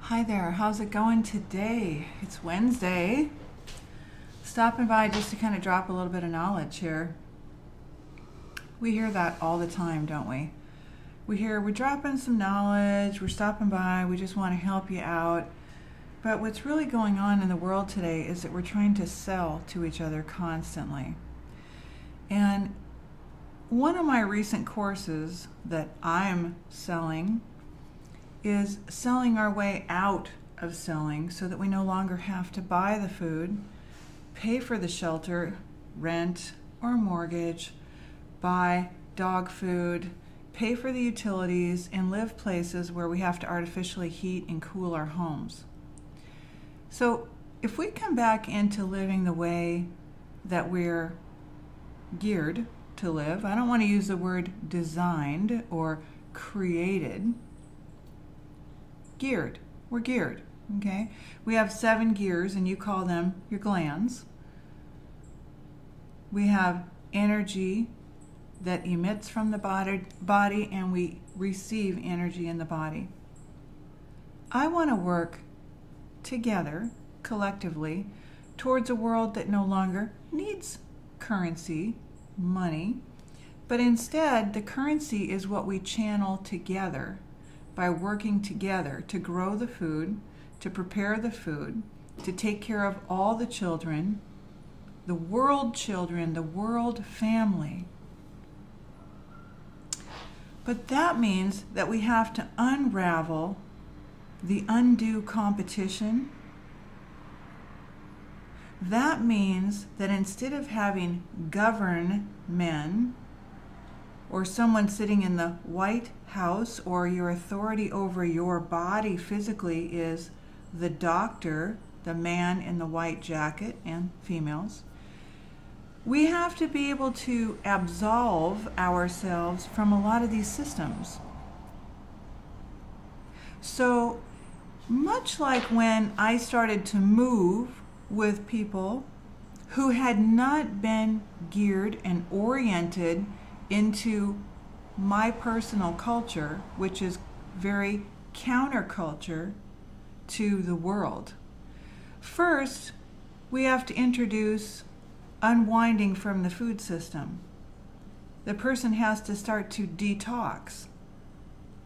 Hi there, how's it going today? It's Wednesday. Stopping by just to kind of drop a little bit of knowledge here. We hear that all the time, don't we? We're dropping some knowledge, we're stopping by, we just want to help you out. But what's really going on in the world today is that we're trying to sell to each other constantly. And one of my recent courses that I'm selling is selling our way out of selling so that we no longer have to buy the food, pay for the shelter, rent, or mortgage, buy dog food, pay for the utilities, and live places where we have to artificially heat and cool our homes. So if we come back into living the way that we're geared to live, I don't want to use the word designed or created. Geared. We're geared, okay? We have 7 gears, and you call them your glands. We have energy that emits from the body, and we receive energy in the body. I want to work together, collectively, towards a world that no longer needs currency, money, but instead the currency is what we channel together by working together to grow the food, to prepare the food, to take care of all the children, the world family. But that means that we have to unravel the undue competition. That means that instead of having govern men, or someone sitting in the White House, or your authority over your body physically is the doctor, the man in the white jacket, and females, we have to be able to absolve ourselves from a lot of these systems. So much like when I started to move with people who had not been geared and oriented into my personal culture, which is very counterculture to the world. First, we have to introduce unwinding from the food system. The person has to start to detox.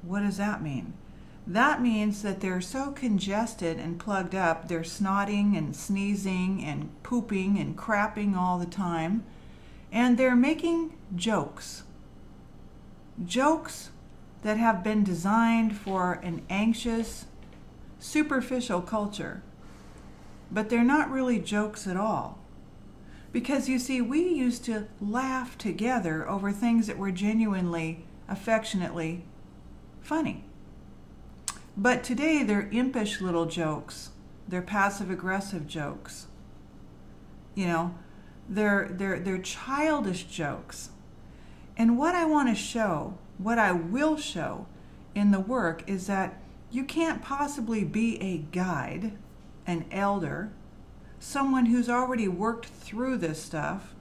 What does that mean? That means that they're so congested and plugged up, they're snotting and sneezing and pooping and crapping all the time, and they're making jokes that have been designed for an anxious, superficial culture. But they're not really jokes at all. Because you see, we used to laugh together over things that were genuinely, affectionately funny. But today they're impish little jokes. They're passive-aggressive jokes. They're childish jokes. And what I want to show, what I will show in the work, is that you can't possibly be a guide, an elder, someone who's already worked through this stuff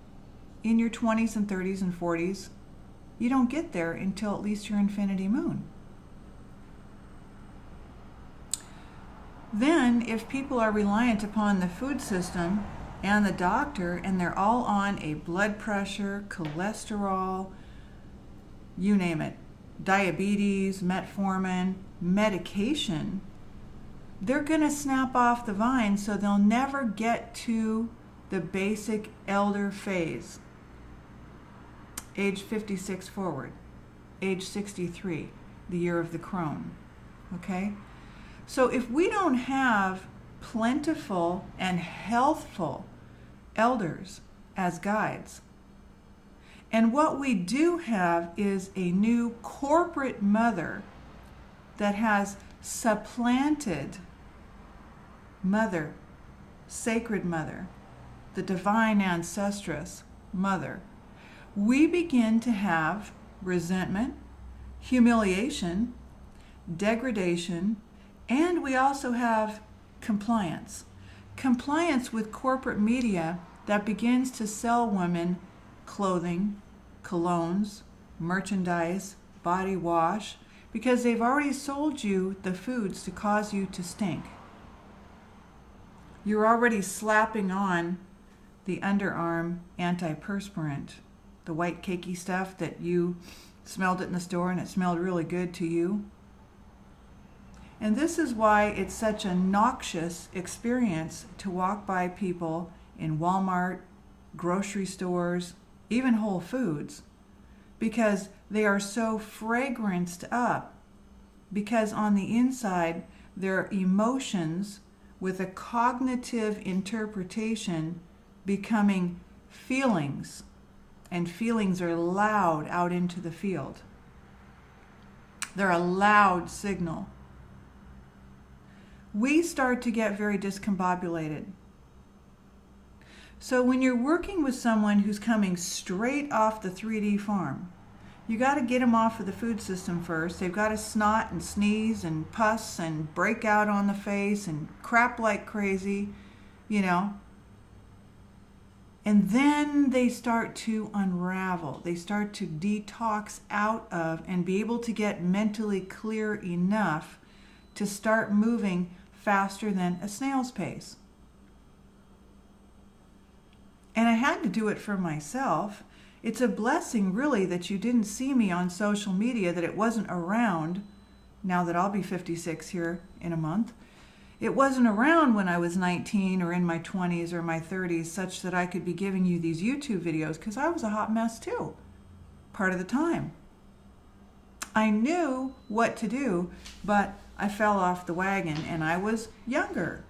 in your 20s and 30s and 40s. You don't get there until at least your infinity moon. Then, if people are reliant upon the food system and the doctor, and they're all on a blood pressure, cholesterol, you name it, diabetes, metformin, medication, they're going to snap off the vine, so they'll never get to the basic elder phase. Age 56 forward, age 63, the year of the crone. Okay? So if we don't have plentiful and healthful elders as guides, and what we do have is a new corporate mother that has supplanted mother, sacred mother, the divine ancestress mother, we begin to have resentment, humiliation, degradation, and we also have compliance. Compliance with corporate media that begins to sell women clothing, colognes, merchandise, body wash, because they've already sold you the foods to cause you to stink. You're already slapping on the underarm antiperspirant, the white cakey stuff that you smelled it in the store and it smelled really good to you. And this is why it's such a noxious experience to walk by people in Walmart, grocery stores, even Whole Foods, because they are so fragranced up, because on the inside their emotions with a cognitive interpretation becoming feelings, and feelings are loud out into the field. They're a loud signal. We start to get very discombobulated. So when you're working with someone who's coming straight off the 3D farm, you got to get them off of the food system first. They've got to snot and sneeze and pus and break out on the face and crap like crazy, you know. And then they start to unravel. They start to detox out of and be able to get mentally clear enough to start moving faster than a snail's pace. And I had to do it for myself. It's a blessing, really, that you didn't see me on social media, that it wasn't around, now that I'll be 56 here in a month. It wasn't around when I was 19 or in my 20s or my 30s, such that I could be giving you these YouTube videos, because I was a hot mess too, part of the time. I knew what to do, but I fell off the wagon and I was younger.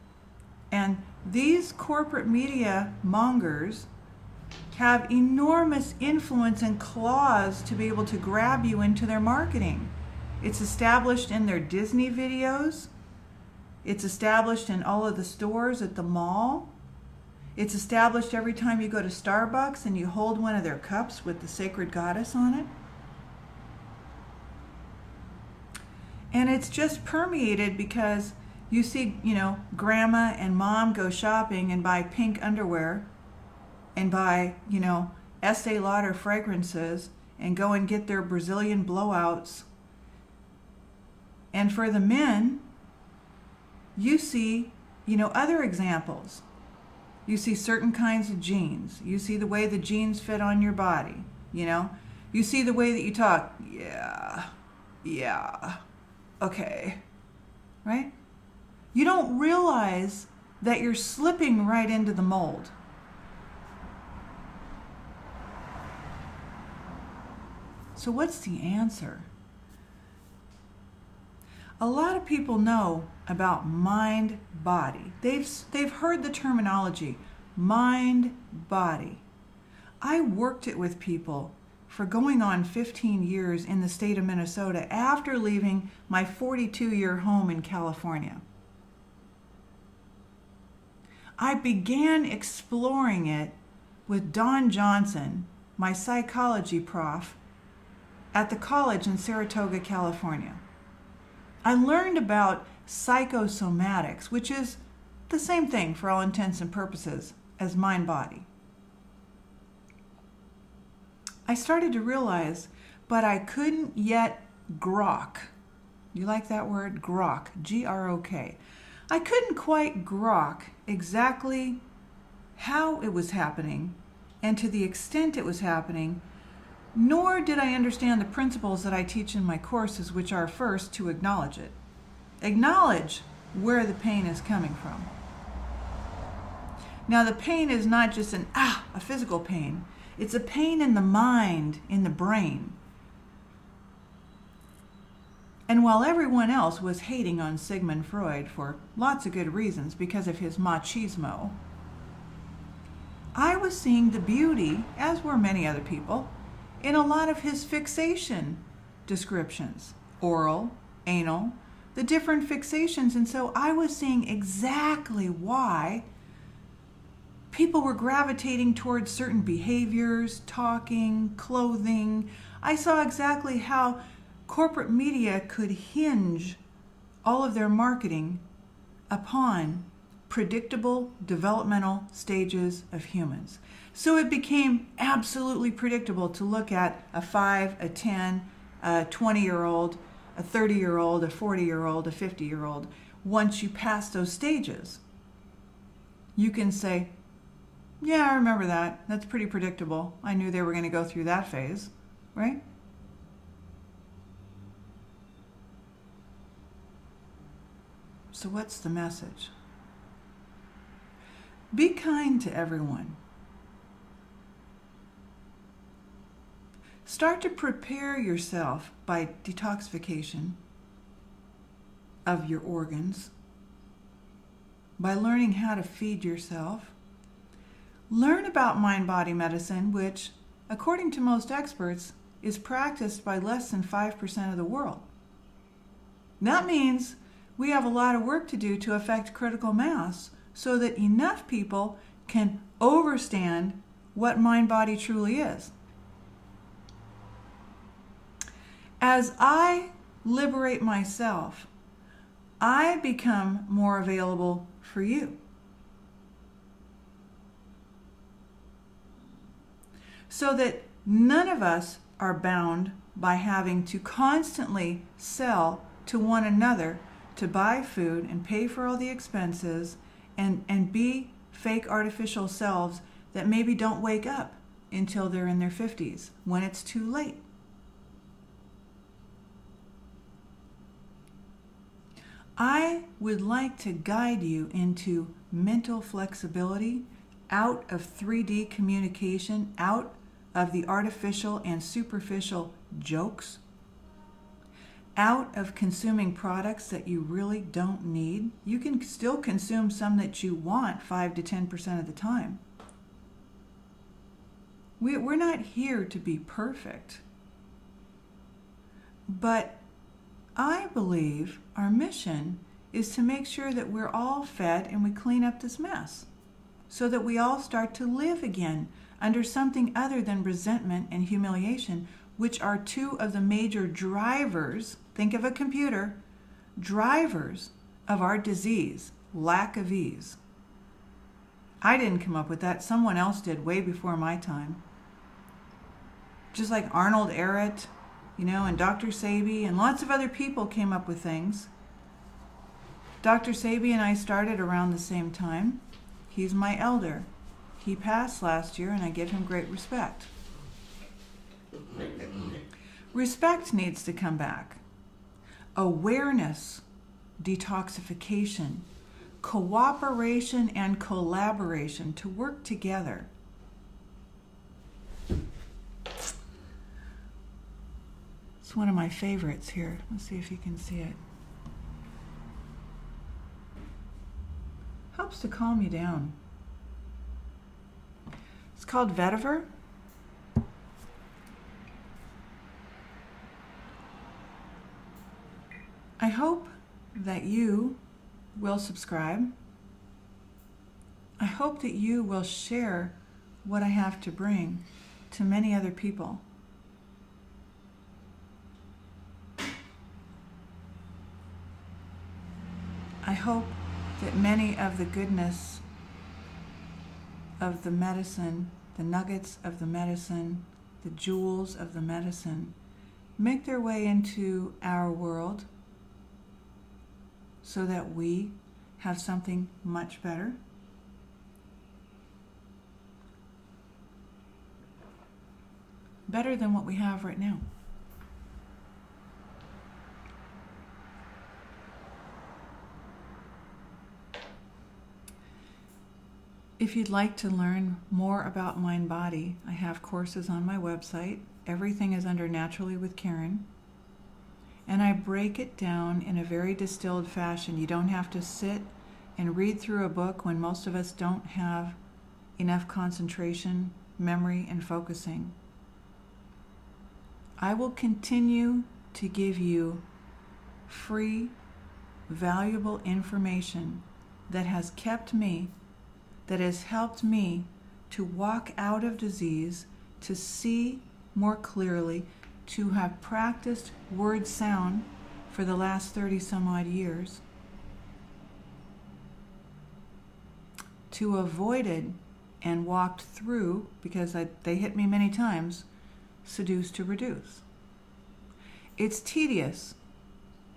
And these corporate media mongers have enormous influence and claws to be able to grab you into their marketing. It's established in their Disney videos. It's established in all of the stores at the mall. It's established every time you go to Starbucks and you hold one of their cups with the sacred goddess on it. And it's just permeated because you see, you know, grandma and mom go shopping and buy pink underwear and buy, you know, Estee Lauder fragrances and go and get their Brazilian blowouts. And for the men, you see, you know, other examples. You see certain kinds of jeans. You see the way the jeans fit on your body, you know. You see the way that you talk. Yeah, okay, right? You don't realize that you're slipping right into the mold. So what's the answer? A lot of people know about mind-body. They've heard the terminology, mind-body. I worked it with people for going on 15 years in the state of Minnesota after leaving my 42-year home in California. I began exploring it with Don Johnson, my psychology prof, at the college in Saratoga, California. I learned about psychosomatics, which is the same thing for all intents and purposes as mind-body. I started to realize, but I couldn't yet grok. You like that word? Grok, G-R-O-K. I couldn't quite grok exactly how it was happening and to the extent it was happening, nor did I understand the principles that I teach in my courses, which are first to acknowledge it. Acknowledge where the pain is coming from. Now, the pain is not just a physical pain. It's a pain in the mind, in the brain. And while everyone else was hating on Sigmund Freud for lots of good reasons because of his machismo, I was seeing the beauty, as were many other people, in a lot of his fixation descriptions, oral, anal, the different fixations. And so I was seeing exactly why people were gravitating towards certain behaviors, talking, clothing. I saw exactly how corporate media could hinge all of their marketing upon predictable developmental stages of humans. So it became absolutely predictable to look at a 5, a 10, a 20-year-old a 30-year-old, a 40-year-old, a 50-year-old. Once you pass those stages, you can say, yeah, I remember that. That's pretty predictable. I knew they were going to go through that phase, right? So what's the message? Be kind to everyone. Start to prepare yourself by detoxification of your organs, by learning how to feed yourself. Learn about mind-body medicine, which, according to most experts, is practiced by less than 5% of the world. That means we have a lot of work to do to affect critical mass so that enough people can understand what mind-body truly is. As I liberate myself, I become more available for you. So that none of us are bound by having to constantly sell to one another to buy food and pay for all the expenses and be fake artificial selves that maybe don't wake up until they're in their 50s when it's too late. I would like to guide you into mental flexibility, out of 3D communication, out of the artificial and superficial jokes, out of consuming products that you really don't need. You can still consume some that you want 5 to 10% of the time. We're not here to be perfect, but I believe our mission is to make sure that we're all fed and we clean up this mess so that we all start to live again under something other than resentment and humiliation, which are two of the major drivers, think of a computer, drivers of our disease, lack of ease. I didn't come up with that. Someone else did way before my time. Just like Arnold Ehret, and Dr. Sebi and lots of other people came up with things. Dr. Sebi and I started around the same time. He's my elder. He passed last year and I give him great respect. Respect needs to come back. Awareness, detoxification, cooperation and collaboration to work together. It's one of my favorites here. Let's see if you can see it. Helps to calm you down. It's called vetiver. I hope that you will subscribe. I hope that you will share what I have to bring to many other people. I hope that many of the goodness of the medicine, the nuggets of the medicine, the jewels of the medicine, make their way into our world so that we have something much better. Better than what we have right now. If you'd like to learn more about mind body, I have courses on my website. Everything is under Naturally with Karen. And I break it down in a very distilled fashion. You don't have to sit and read through a book when most of us don't have enough concentration, memory, and focusing. I will continue to give you free, valuable information that has kept me, that has helped me to walk out of disease, to see more clearly, to have practiced word sound for the last 30 some odd years, to avoided and walked through, because they hit me many times, seduce to reduce. It's tedious,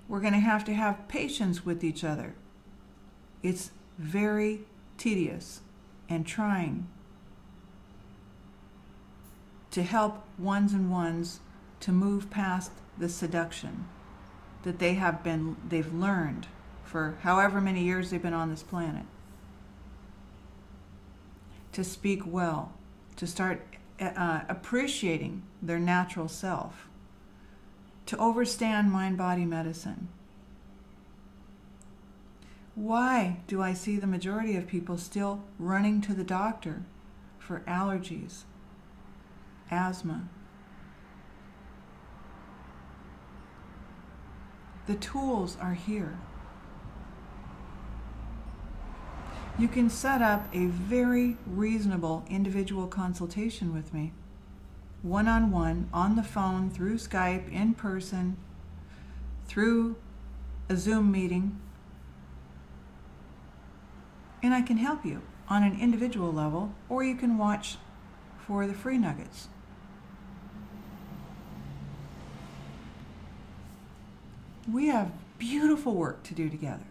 We're going to have patience with each other. It's very tedious and trying to help ones and ones to move past the seduction that they've learned for however many years they've been on this planet. To speak well, to start appreciating their natural self, to overstand mind-body medicine. Why do I see the majority of people still running to the doctor for allergies, asthma? The tools are here. You can set up a very reasonable individual consultation with me, one-on-one, on the phone, through Skype, in person, through a Zoom meeting, and I can help you on an individual level, or you can watch for the free nuggets. We have beautiful work to do together.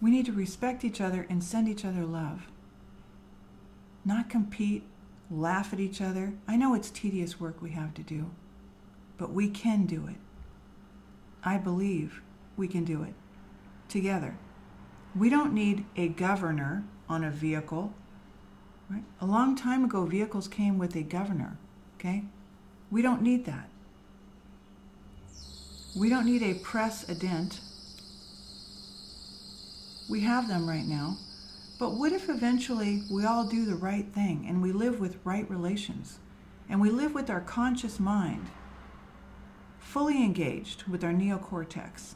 We need to respect each other and send each other love. Not compete, laugh at each other. I know it's tedious work we have to do, but we can do it. I believe we can do it together. We don't need a governor on a vehicle, right? A long time ago, vehicles came with a governor, okay? We don't need that. We don't need a president. We have them right now. But what if eventually we all do the right thing and we live with right relations and we live with our conscious mind fully engaged with our neocortex?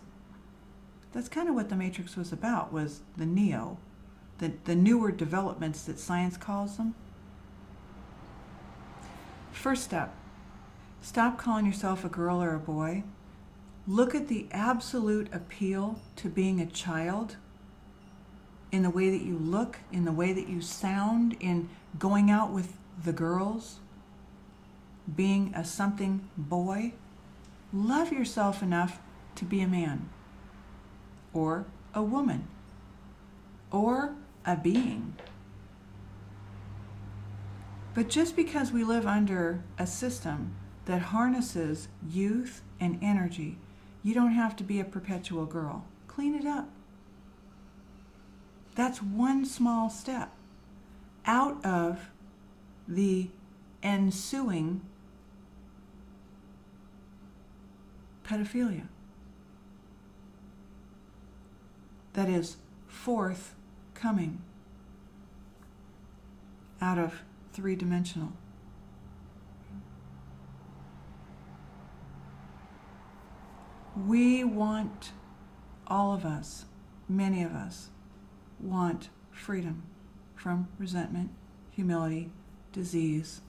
That's kind of what the Matrix was about, was the neo, the newer developments that science calls them. First step, stop calling yourself a girl or a boy. Look at the absolute appeal to being a child in the way that you look, in the way that you sound, in going out with the girls, being a something boy. Love yourself enough to be a man, or a woman, or a being. But just because we live under a system that harnesses youth and energy, you don't have to be a perpetual girl. Clean it up. That's one small step out of the ensuing pedophilia that is forthcoming out of three-dimensional. We want, all of us, many of us, want freedom from resentment, humility, disease,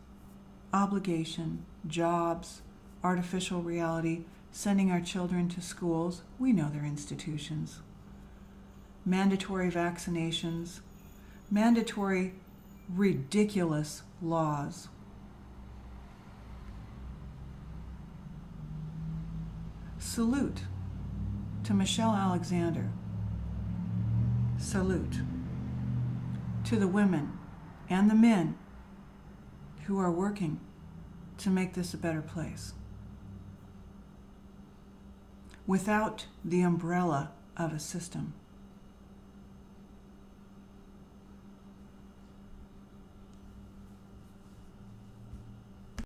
obligation, jobs, artificial reality, sending our children to schools. We know they're institutions. Mandatory vaccinations, mandatory ridiculous laws. Salute to Michelle Alexander. Salute to the women and the men who are working to make this a better place. Without the umbrella of a system.